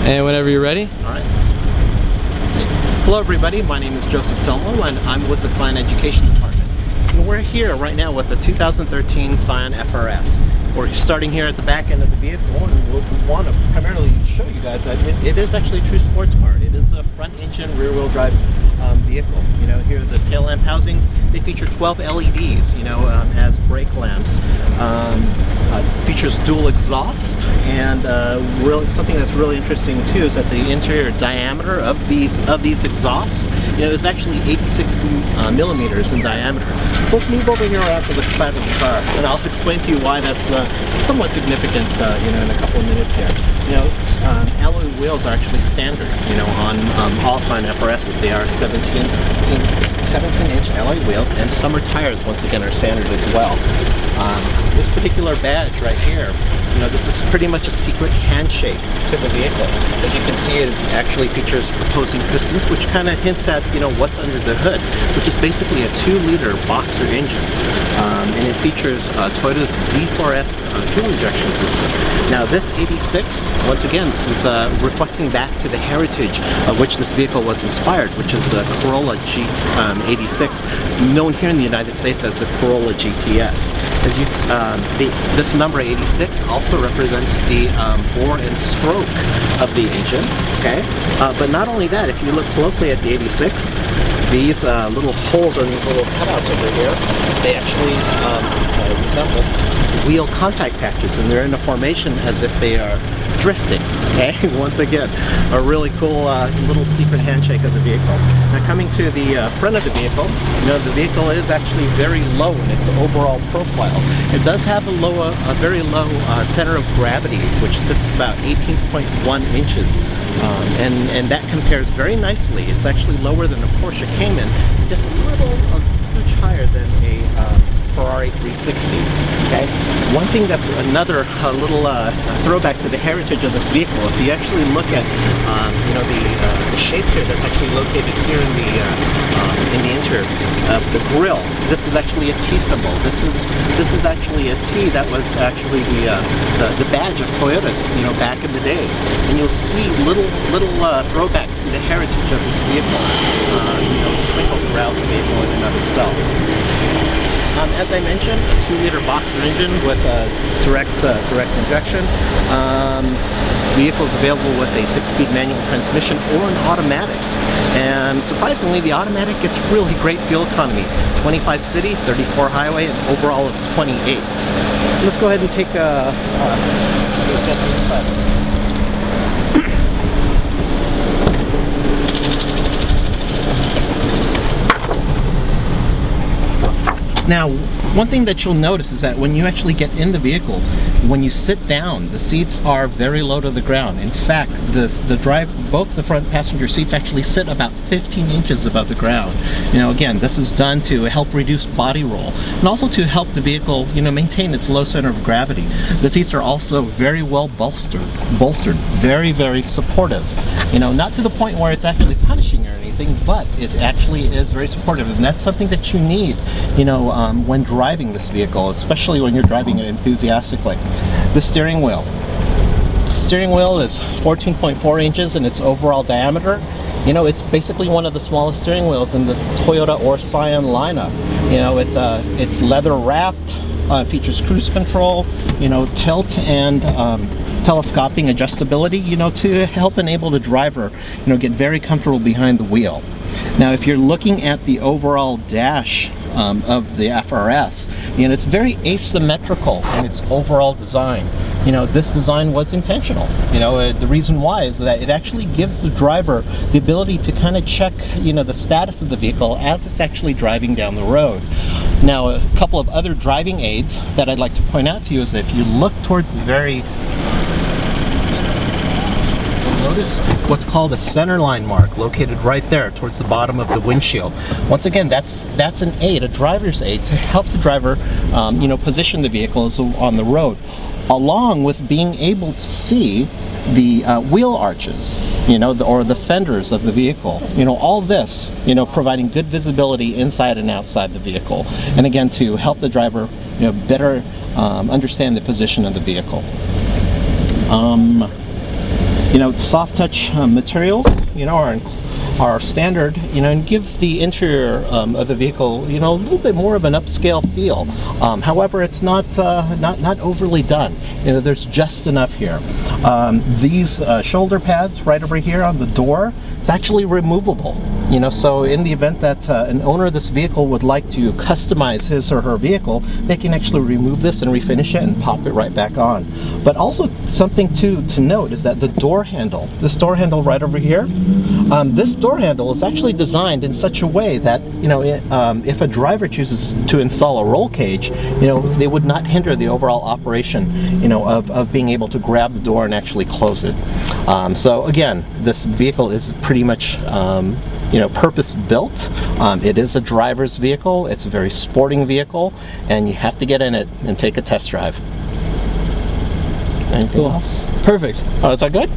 And whenever you're ready. All right. Hello everybody, my name is Joseph Tilmo and I'm with the Scion Education Department. And we're here right now with the 2013 Scion FRS. We're starting here at the back end of the vehicle, and we want to primarily show you guys that it is actually a true sports car. It is a front engine, rear wheel drive vehicle. You know, here are the tail lamp housings. They feature 12 LEDs, you know, as brake lamps. Features dual exhaust, and really something that's really interesting too is that the interior diameter of these exhausts, you know, is actually 86 millimeters in diameter. So let's move over here around to the side of the car, and I'll explain to you why that's somewhat significant, you know, in a couple of minutes here. You know, alloy wheels are actually standard, you know, on all Scion FRSs. They are 17-inch alloy wheels, and summer tires, once again, are standard as well. This particular badge right here, you know, this is pretty much a secret handshake to the vehicle. As you can see, it actually features opposing pistons, which kind of hints at, you know, what's under the hood, which is basically a 2-liter boxer engine. And it features Toyota's D4S fuel injection system. Now this 86, once again, this is reflecting back to the heritage of which this vehicle was inspired, which is the Corolla G86, known here in the United States as the Corolla GTS. As you, this number 86 also represents the bore and stroke of the engine. Okay, but not only that, if you look closely at the 86, these little holes or these little cutouts over here, they actually resemble wheel contact patches, and they're in a formation as if they are drifting. Okay, once again, a really cool little secret handshake of the vehicle. Now coming to the front of the vehicle, you know, the vehicle is actually very low in its overall profile. It does have a very low center of gravity, which sits about 18.1 inches. And that compares very nicely. It's actually lower than a Porsche Cayman, just a scooch higher than a Ferrari 360. Okay. One thing that's another little throwback to the heritage of this vehicle. If you actually look at you know, the shape here that's actually located here in the interior, the grille. This is actually a T symbol. This is actually a T that was actually the badge of Toyotas, you know, back in the days. And you'll see little throwbacks to the heritage of this vehicle, you know, sprinkled throughout the vehicle in and of itself. As I mentioned, a 2-liter boxer engine with a direct injection. Vehicle is available with a 6-speed manual transmission or an automatic. And surprisingly, the automatic gets really great fuel economy. 25 city, 34 highway, and overall of 28. Let's go ahead and take a look at the inside. Now, one thing that you'll notice is that when you actually get in the vehicle, when you sit down, the seats are very low to the ground. In fact, both the front passenger seats actually sit about 15 inches above the ground. You know, again, this is done to help reduce body roll and also to help the vehicle, you know, maintain its low center of gravity. The seats are also very well bolstered, very, very supportive. You know, not to the point where it's actually punishing or anything, but it actually is very supportive, and that's something that you need, you know, when driving this vehicle, especially when you're driving it enthusiastically. The steering wheel is 14.4 inches in its overall diameter. You know, it's basically one of the smallest steering wheels in the Toyota or Scion lineup. You know, it's leather wrapped, features cruise control, you know, tilt and telescoping adjustability, you know, to help enable the driver, you know, get very comfortable behind the wheel. Now, if you're looking at the overall dash of the FRS, you know, it's very asymmetrical in its overall design. You know, this design was intentional. You know, the reason why is that it actually gives the driver the ability to kind of check, you know, the status of the vehicle as it's actually driving down the road. Now, a couple of other driving aids that I'd like to point out to you is that if you look towards the very notice what's called a centerline mark located right there towards the bottom of the windshield. Once again, that's an aid, a driver's aid, to help the driver, you know, position the vehicles on the road, along with being able to see the wheel arches, you know, or the fenders of the vehicle. You know, all this, you know, providing good visibility inside and outside the vehicle, and again to help the driver, you know, better understand the position of the vehicle. You know, soft touch materials, you know, are standard, you know, and gives the interior of the vehicle, you know, a little bit more of an upscale feel. However, it's not overly done. You know, there's just enough here. These shoulder pads right over here on the door, it's actually removable. You know, so in the event that an owner of this vehicle would like to customize his or her vehicle, they can actually remove this and refinish it and pop it right back on. But also something to note is that the door handle, this door handle right over here, this door handle is actually designed in such a way that, you know, if a driver chooses to install a roll cage, you know, they would not hinder the overall operation, you know, of being able to grab the door and actually close it. So again, this vehicle is pretty much you know, purpose built. It is a driver's vehicle. It's a very sporting vehicle, and you have to get in it and take a test drive. Anything else? Perfect. Oh, is that good?